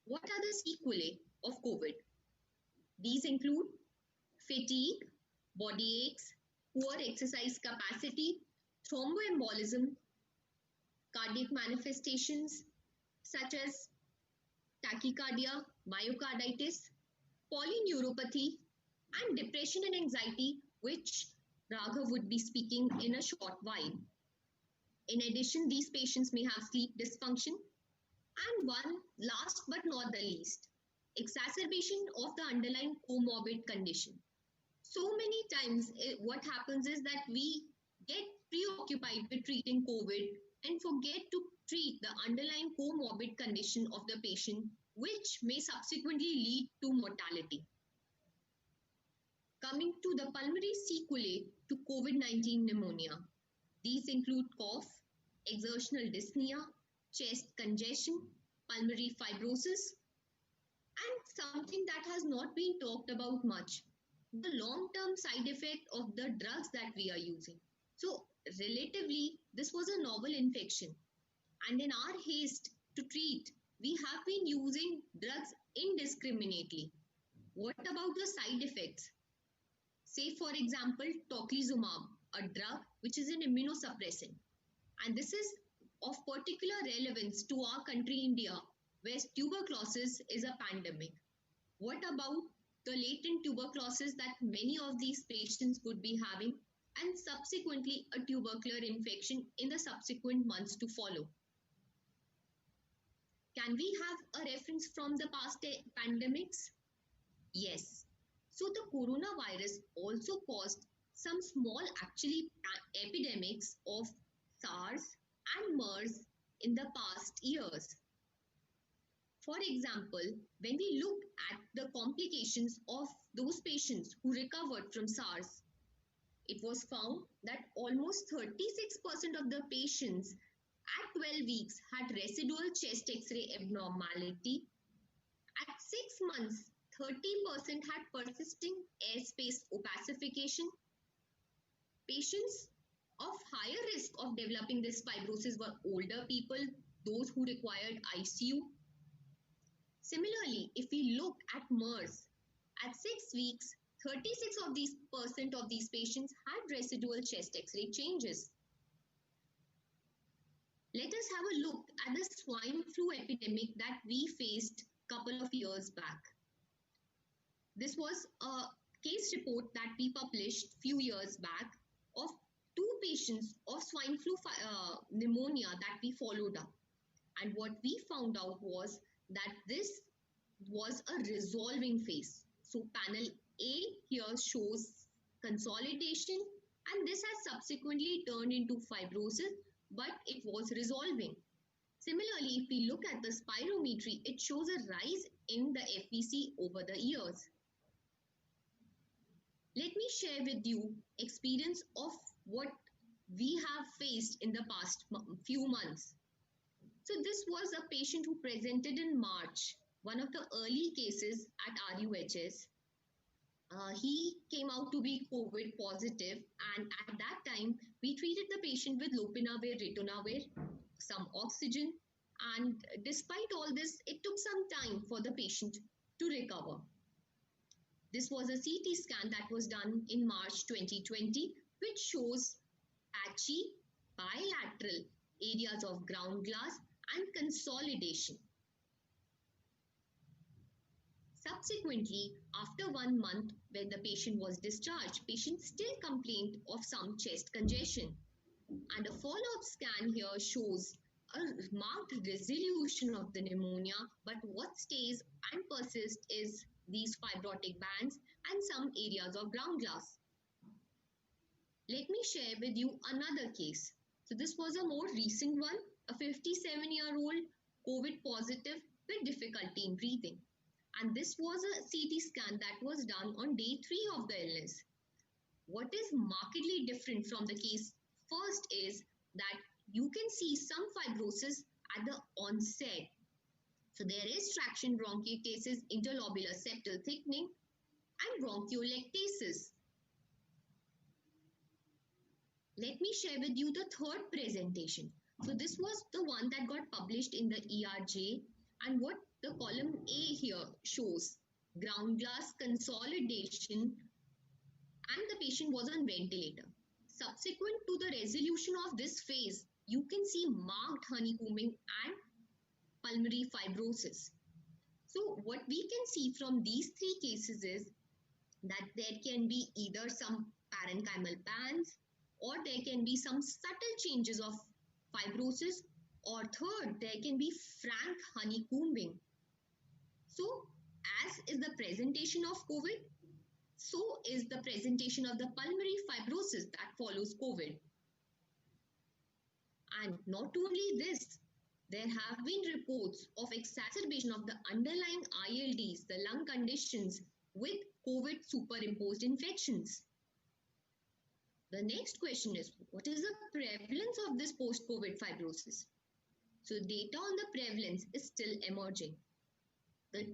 What are the sequelae of COVID? These include fatigue, body aches, poor exercise capacity, thromboembolism, cardiac manifestations such as tachycardia, myocarditis, polyneuropathy, and depression and anxiety, which Raghav would be speaking in a short while. In addition, these patients may have sleep dysfunction. And one last but not the least, exacerbation of the underlying comorbid condition. So many times, what happens is that we get preoccupied with treating COVID and forget to treat the underlying comorbid condition of the patient, which may subsequently lead to mortality. Coming to the pulmonary sequelae to COVID-19 pneumonia, these include cough, exertional dyspnea, chest congestion, pulmonary fibrosis, and something that has not been talked about much, the long-term side effect of the drugs that we are using. So relatively, this was a novel infection, and in our haste to treat, we have been using drugs indiscriminately. What about the side effects? Say, for example, tocilizumab, a drug which is an immunosuppressant. And this is of particular relevance to our country, India, where tuberculosis is a pandemic. What about the latent tuberculosis that many of these patients would be having, and subsequently a tubercular infection in the subsequent months to follow? Can we have a reference from the past pandemics? Yes. So the coronavirus also caused some small actually epidemics of SARS and MERS in the past years. For example, when we look at the complications of those patients who recovered from SARS, it was found that almost 36% of the patients at 12 weeks had residual chest X-ray abnormality. At 6 months, 30% had persisting airspace opacification. Patients of higher risk of developing this fibrosis were older people, those who required ICU. Similarly, if we look at MERS, at 6 weeks, 36% of these patients had residual chest X-ray changes. Let us have a look at the swine flu epidemic that we faced a couple of years back. This was a case report that we published few years back of 2 patients of swine flu pneumonia that we followed up. And what we found out was that this was a resolving phase. So panel A here shows consolidation, and this has subsequently turned into fibrosis, but it was resolving. Similarly, if we look at the spirometry, it shows a rise in the FVC over the years. Let me share with you experience of what we have faced in the past few months. So this was a patient who presented in March, one of the early cases at RUHS. He came out to be COVID positive, and at that time, we treated the patient with lopinavir, ritonavir, some oxygen, and despite all this, it took some time for the patient to recover. This was a CT scan that was done in March 2020, which shows patchy, bilateral areas of ground glass and consolidation. Subsequently, after 1 month, when the patient was discharged, patient still complained of some chest congestion. And a follow-up scan here shows a marked resolution of the pneumonia, but what stays and persists is these fibrotic bands and some areas of ground glass. Let me share with you another case. So this was a more recent one, a 57-year-old COVID positive with difficulty in breathing. And this was a CT scan that was done on day 3 of the illness. What is markedly different from the case first is that you can see some fibrosis at the onset. So there is traction bronchiectasis, interlobular septal thickening, and bronchiolectasis. Let me share with you the third presentation. So this was the one that got published in the ERJ, and what The column A here shows ground glass consolidation and the patient was on ventilator. Subsequent to the resolution of this phase, you can see marked honeycombing and pulmonary fibrosis. So what we can see from these three cases is that there can be either some parenchymal bands or there can be some subtle changes of fibrosis, or third, there can be frank honeycombing. So as is the presentation of COVID, so is the presentation of the pulmonary fibrosis that follows COVID. And not only this, there have been reports of exacerbation of the underlying ILDs, the lung conditions, with COVID superimposed infections. The next question is, what is the prevalence of this post-COVID fibrosis? So data on the prevalence is still emerging. The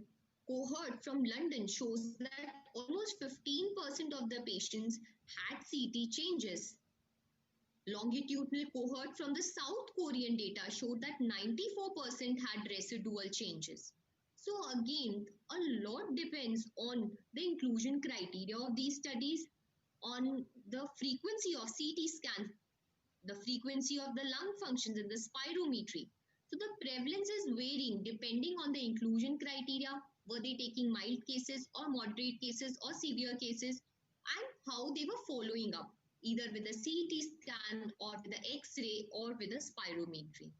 cohort from London shows that almost 15% of the patients had CT changes. Longitudinal cohort from the South Korean data showed that 94% had residual changes. So again, a lot depends on the inclusion criteria of these studies, on the frequency of CT scans, the frequency of the lung functions and the spirometry. So the prevalence is varying depending on the inclusion criteria. Were they taking mild cases or moderate cases or severe cases, and how they were following up, either with a CT scan or with the X-ray or with a spirometry.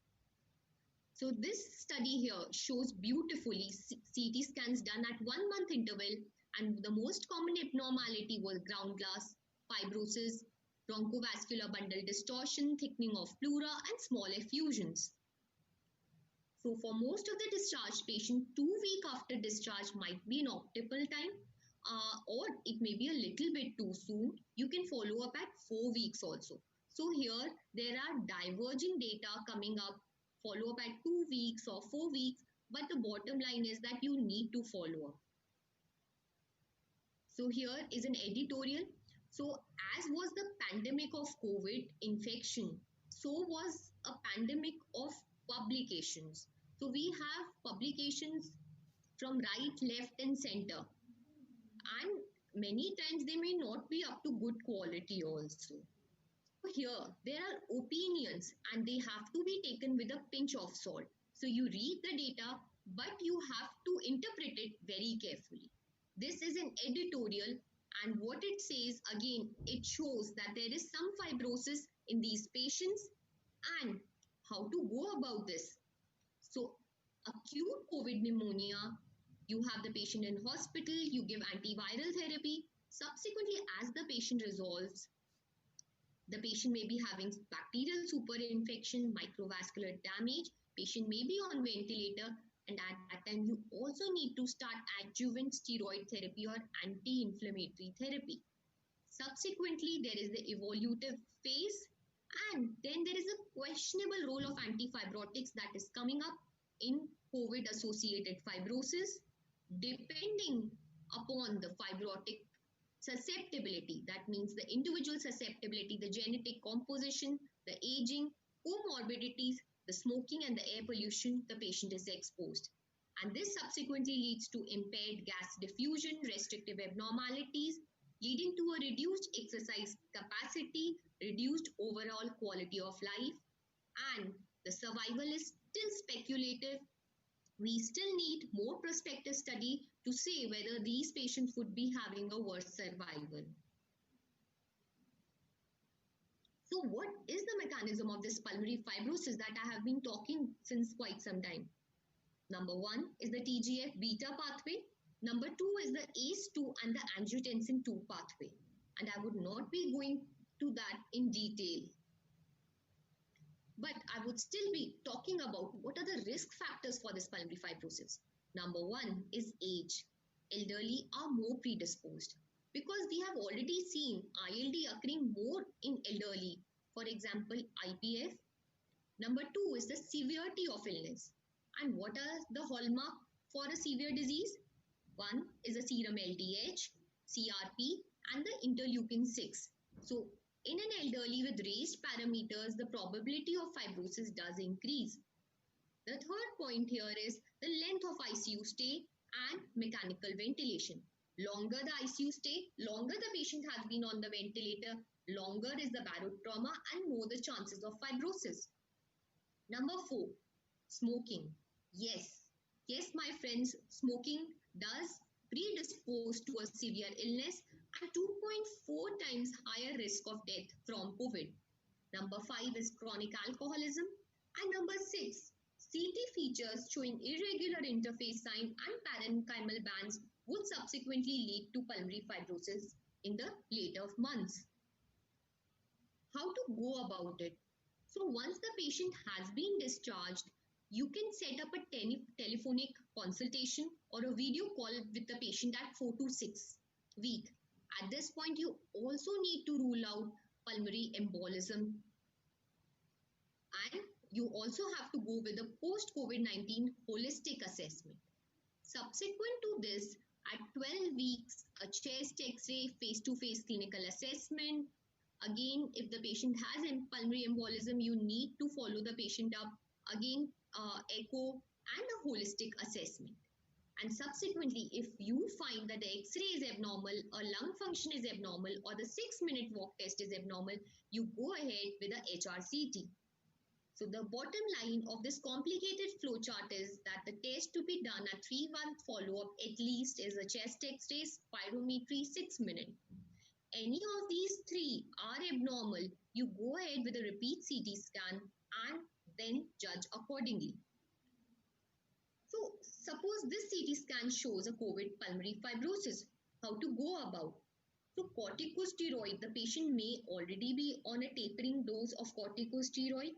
So this study here shows beautifully CT scans done at 1 month interval, and the most common abnormality was ground glass, fibrosis, bronchovascular bundle distortion, thickening of pleura and small effusions. So for most of the discharged patients, 2 weeks after discharge might be an optimal time, or it may be a little bit too soon. You can follow up at 4 weeks also. So here there are diverging data coming up, follow up at 2 weeks or 4 weeks, but the bottom line is that you need to follow up. So here is an editorial. So as was the pandemic of COVID infection, so was a pandemic of publications. So we have publications from right, left and center, and many times they may not be up to good quality also. Here there are opinions and they have to be taken with a pinch of salt. So you read the data, but you have to interpret it very carefully. This is an editorial, and what it says, again, it shows that there is some fibrosis in these patients and how to go about this. So acute COVID pneumonia, you have the patient in hospital, you give antiviral therapy. Subsequently, as the patient resolves, the patient may be having bacterial superinfection, microvascular damage, patient may be on ventilator, and at that time you also need to start adjuvant steroid therapy or anti-inflammatory therapy. Subsequently, there is the evolutive phase, and then there is a questionable role of antifibrotics that is coming up in COVID-associated fibrosis, depending upon the fibrotic susceptibility. That means the individual susceptibility, the genetic composition, the aging, comorbidities, the smoking and the air pollution the patient is exposed. And this subsequently leads to impaired gas diffusion, restrictive abnormalities, leading to a reduced exercise capacity, reduced overall quality of life, and the survival is still speculative. We still need more prospective study to say whether these patients would be having a worse survival. So what is the mechanism of this pulmonary fibrosis that I have been talking since quite some time? Number 1 is the TGF-beta pathway. Number 2 is the ACE2 and the angiotensin 2 pathway. And I would not be going to that in detail. But I would still be talking about what are the risk factors for this pulmonary fibrosis. Number 1 is age. Elderly are more predisposed because we have already seen ILD occurring more in elderly. For example, IPF. Number 2 is the severity of illness. And what are the hallmark for a severe disease? 1 is the serum LDH, CRP, and the interleukin 6. So in an elderly with raised parameters, the probability of fibrosis does increase. The third point here is the length of ICU stay and mechanical ventilation. Longer the ICU stay, longer the patient has been on the ventilator, longer is the barotrauma and more the chances of fibrosis. Number 4, smoking. Yes, yes, my friends, smoking does predispose to a severe illness and 2.4 times higher risk of death from COVID. Number 5 is chronic alcoholism. And number 6, CT features showing irregular interface sign and parenchymal bands would subsequently lead to pulmonary fibrosis in the later months. How to go about it? So once the patient has been discharged, you can set up a telephonic consultation or a video call with the patient at 4 to 6 weeks. At this point, you also need to rule out pulmonary embolism, and you also have to go with a post-COVID-19 holistic assessment. Subsequent to this, at 12 weeks, a chest X-ray, face-to-face clinical assessment. Again, if the patient has pulmonary embolism, you need to follow the patient up. Again, echo and a holistic assessment. And subsequently, if you find that the X-ray is abnormal, or lung function is abnormal, or the 6-minute walk test is abnormal, you go ahead with a HRCT. So the bottom line of this complicated flowchart is that the test to be done at 3-month follow-up at least is a chest X-ray, spirometry, 6-minute. Any of these 3 are abnormal, you go ahead with a repeat CT scan and then judge accordingly. So suppose this CT scan shows a COVID pulmonary fibrosis. How to go about? So corticosteroid, the patient may already be on a tapering dose of corticosteroid.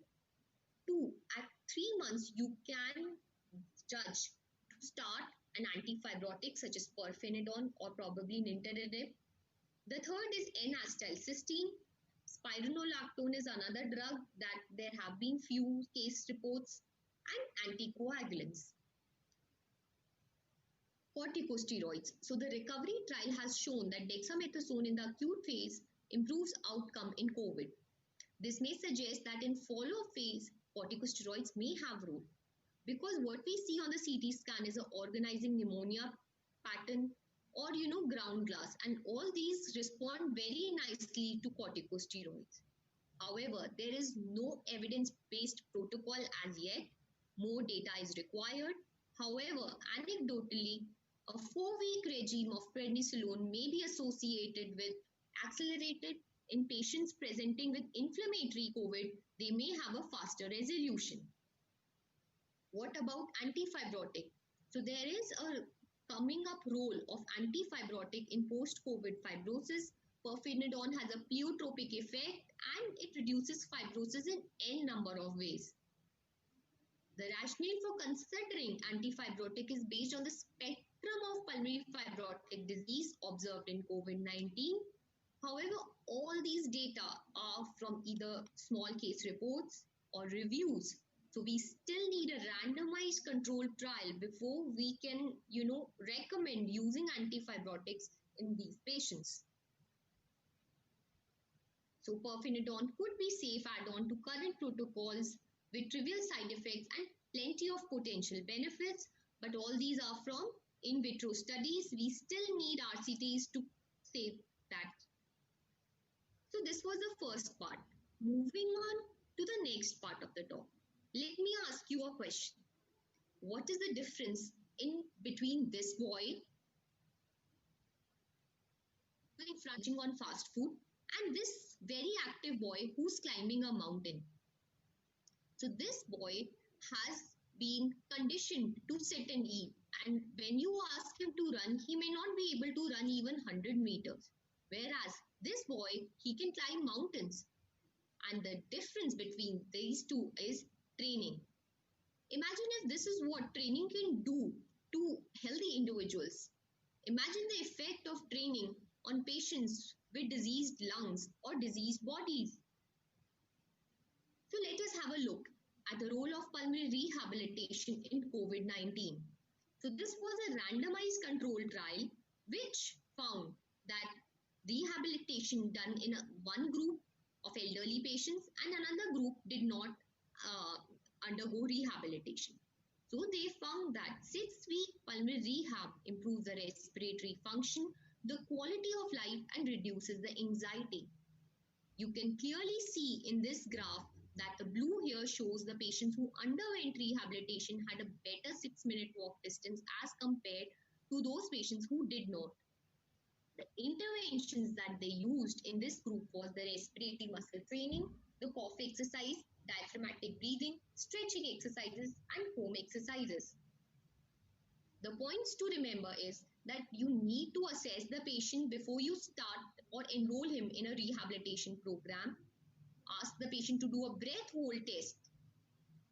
2, at 3 months, you can judge to start an antifibrotic such as pirfenidone or probably nintedanib. The third is N-acetylcysteine. Spironolactone is another drug that there have been few case reports, and anticoagulants. Corticosteroids. So the recovery trial has shown that dexamethasone in the acute phase improves outcome in COVID. This may suggest that in follow-up phase, corticosteroids may have role, because what we see on the CT scan is an organizing pneumonia pattern or ground glass, and all these respond very nicely to corticosteroids. However, there is no evidence-based protocol as yet. More data is required. However, anecdotally, a 4-week regime of prednisolone may be associated with accelerated in patients presenting with inflammatory COVID. They may have a faster resolution. What about antifibrotic? So there is a coming up role of antifibrotic in post-COVID fibrosis. Pirfenidone has a pleiotropic effect and it reduces fibrosis in n number of ways. The rationale for considering antifibrotic is based on the spectrum of pulmonary fibrotic disease observed in COVID-19. However, all these data are from either small case reports or reviews. So we still need a randomized controlled trial before we can, recommend using antifibrotics in these patients. So pirfenidone could be safe add-on to current protocols with trivial side effects and plenty of potential benefits, but all these are from in vitro studies. We still need RCTs to say that. So this was the first part. Moving on to the next part of the talk. Let me ask you a question. What is the difference in between this boy infringing on fast food and this very active boy who's climbing a mountain? So this boy has been conditioned to sit and eat, and when you ask him to run, he may not be able to run even 100 meters. Whereas this boy, he can climb mountains. And the difference between these two is training. Imagine if this is what training can do to healthy individuals. Imagine the effect of training on patients with diseased lungs or diseased bodies. So let us have a look at the role of pulmonary rehabilitation in COVID-19. So this was a randomized controlled trial which found that rehabilitation done in one group of elderly patients and another group did not undergo rehabilitation. So they found that 6-week pulmonary rehab improves the respiratory function, the quality of life, and reduces the anxiety. You can clearly see in this graph that the blue here shows the patients who underwent rehabilitation had a better 6-minute walk distance as compared to those patients who did not. The interventions that they used in this group was the respiratory muscle training, the cough exercise, diaphragmatic breathing, stretching exercises, and home exercises. The points to remember is that you need to assess the patient before you start or enroll him in a rehabilitation program. Ask the patient to do a breath hold test,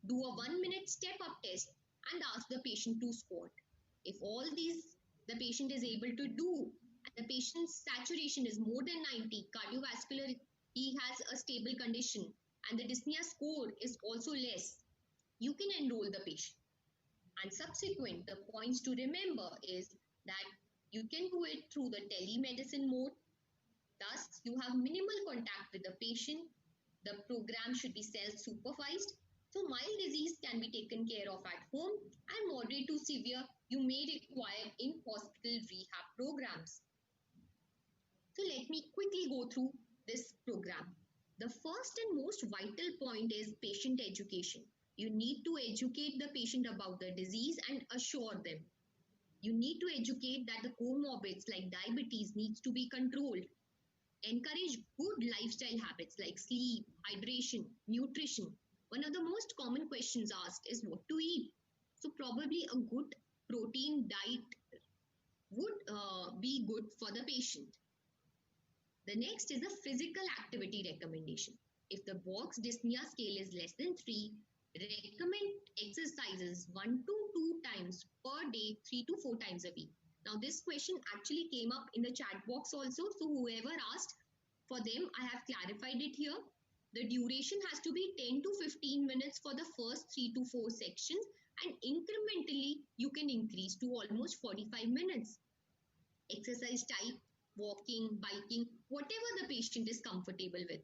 do a 1-minute step up test, and ask the patient to squat. If all these the patient is able to do, and the patient's saturation is more than 90, cardiovascular, he has a stable condition, and the dyspnea score is also less, you can enroll the patient. And subsequent, the points to remember is that you can do it through the telemedicine mode. Thus, you have minimal contact with the patient. The program should be self-supervised. So mild disease can be taken care of at home, and moderate to severe you may require in-hospital rehab programs. So let me quickly go through this program. The first and most vital point is patient education. You need to educate the patient about the disease and assure them. You need to educate that the comorbids like diabetes needs to be controlled. Encourage good lifestyle habits like sleep, hydration, nutrition. One of the most common questions asked is what to eat. So probably a good protein diet would be good for the patient. The next is a physical activity recommendation. If the box dyspnea scale is less than 3, recommend exercises 1 to 2 times per day, 3 to 4 times a week. Now this question actually came up in the chat box also. So whoever asked, for them I have clarified it here. The duration has to be 10 to 15 minutes for the first 3 to 4 sections, and incrementally you can increase to almost 45 minutes. Exercise type, walking, biking, whatever the patient is comfortable with.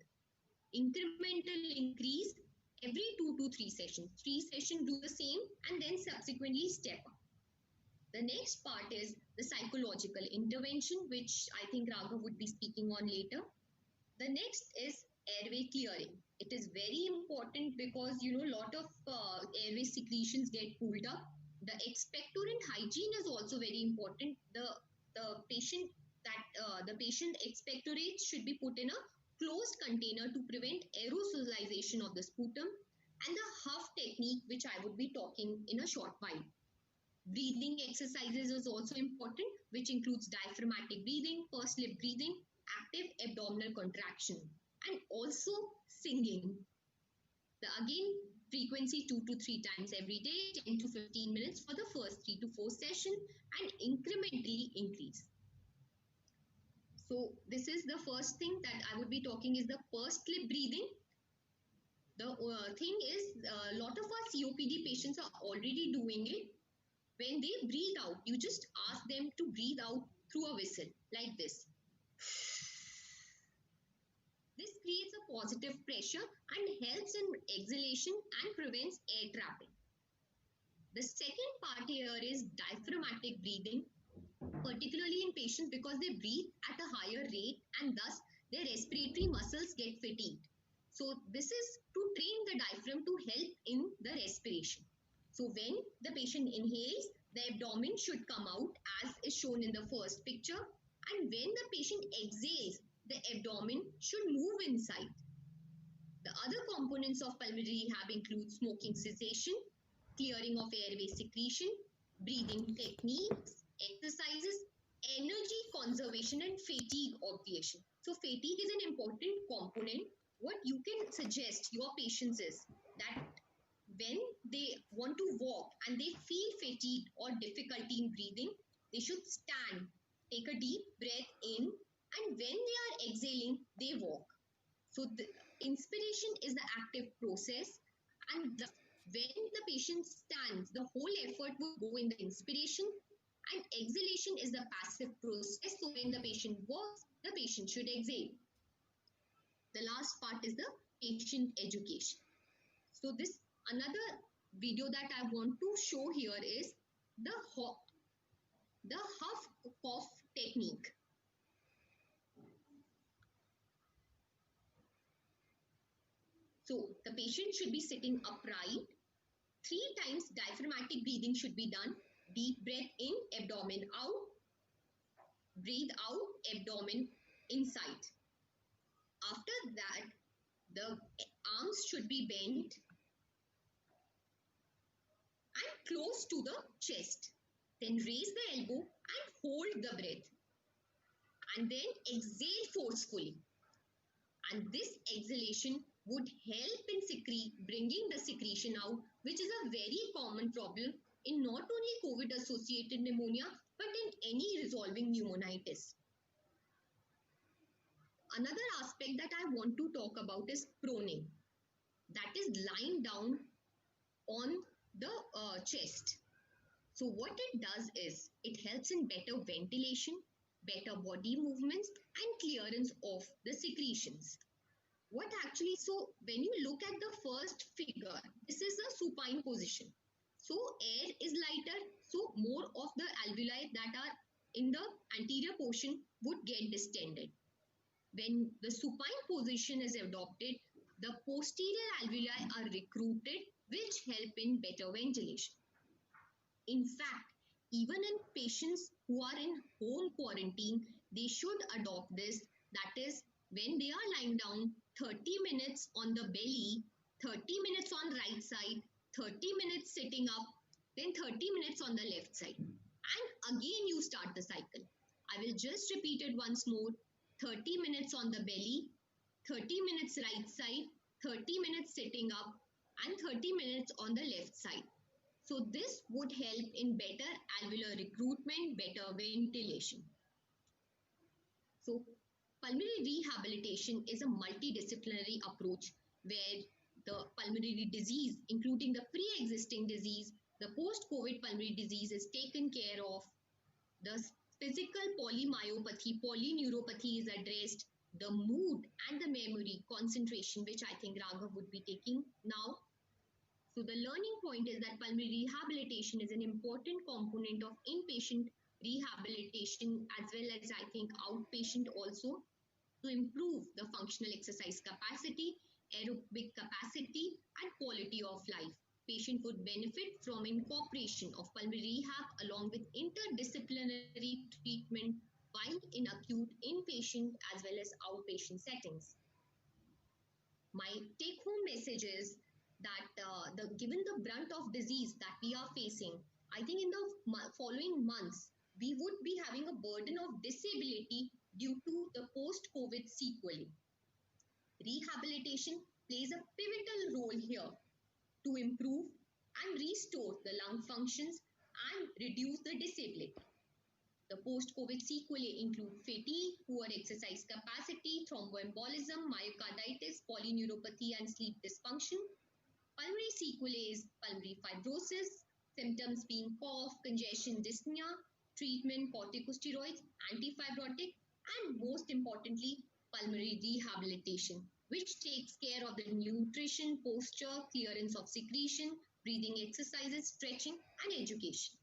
Incremental increase every 2 to 3 sessions. 3 sessions do the same, and then subsequently step up. The next part is the psychological intervention, which I think Raghav would be speaking on later. The next is airway clearing. It is very important because a lot of airway secretions get pulled up. The expectorant hygiene is also very important. The patient expectorates should be put in a closed container to prevent aerosolization of the sputum, and the huff technique, which I would be talking in a short while. Breathing exercises is also important, which includes diaphragmatic breathing, pursed lip breathing, active abdominal contraction, and also singing. Again, frequency 2 to 3 times every day, 10 to 15 minutes for the first 3 to 4 sessions, and incrementally increase. So this is the first thing that I would be talking is the pursed lip breathing. The thing is, a lot of our COPD patients are already doing it. When they breathe out, you just ask them to breathe out through a whistle like this. This creates a positive pressure and helps in exhalation and prevents air trapping. The second part here is diaphragmatic breathing, particularly in patients because they breathe at a higher rate and thus their respiratory muscles get fatigued. So this is to train the diaphragm to help in the respiration. So when the patient inhales, the abdomen should come out as is shown in the first picture, and when the patient exhales, the abdomen should move inside. The other components of pulmonary rehab include smoking cessation, clearing of airway secretion, breathing techniques, exercises, energy conservation, and fatigue obviation. So fatigue is an important component. What you can suggest your patients is that when they want to walk and they feel fatigue or difficulty in breathing, they should stand, take a deep breath in, and when they are exhaling, they walk. So the inspiration is the active process, and when the patient stands, the whole effort will go in the inspiration, and exhalation is the passive process. So when the patient walks, the patient should exhale. The last part is the patient education. So this Another video that I want to show here is the huff cough technique. So the patient should be sitting upright. 3 times diaphragmatic breathing should be done. Deep breath in, abdomen out. Breathe out, abdomen inside. After that, the arms should be bent and close to the chest. Then raise the elbow and hold the breath. And then exhale forcefully. And this exhalation would help in bringing the secretion out, which is a very common problem in not only COVID-associated pneumonia, but in any resolving pneumonitis. Another aspect that I want to talk about is proning. That is lying down on the chest. So what it does is it helps in better ventilation, better body movements and clearance of the secretions. So when you look at the first figure, this is a supine position. So air is lighter, so more of the alveoli that are in the anterior portion would get distended. When the supine position is adopted, the posterior alveoli are recruited, which help in better ventilation. In fact, even in patients who are in home quarantine, they should adopt this. That is, when they are lying down, 30 minutes on the belly, 30 minutes on right side, 30 minutes sitting up, then 30 minutes on the left side. And again you start the cycle. I will just repeat it once more. 30 minutes on the belly, 30 minutes right side, 30 minutes sitting up, and 30 minutes on the left side. So this would help in better alveolar recruitment, better ventilation. So pulmonary rehabilitation is a multidisciplinary approach where the pulmonary disease, including the pre-existing disease, the post-COVID pulmonary disease is taken care of. The physical polymyopathy, polyneuropathy is addressed. The mood and the memory, concentration, which I think Raghav would be taking now. So the learning point is that pulmonary rehabilitation is an important component of inpatient rehabilitation as well as I think outpatient also to improve the functional exercise capacity, aerobic capacity and quality of life. Patient would benefit from incorporation of pulmonary rehab along with interdisciplinary treatment while in acute inpatient as well as outpatient settings. My take-home message is that given the brunt of disease that we are facing, I think in the following months, we would be having a burden of disability due to the post-COVID sequelae. Rehabilitation plays a pivotal role here to improve and restore the lung functions and reduce the disability. The post-COVID sequelae include fatigue, poor exercise capacity, thromboembolism, myocarditis, polyneuropathy, and sleep dysfunction. Pulmonary sequelae is pulmonary fibrosis, symptoms being cough, congestion, dyspnea, treatment, corticosteroids, antifibrotic, and most importantly, pulmonary rehabilitation, which takes care of the nutrition, posture, clearance of secretion, breathing exercises, stretching, and education.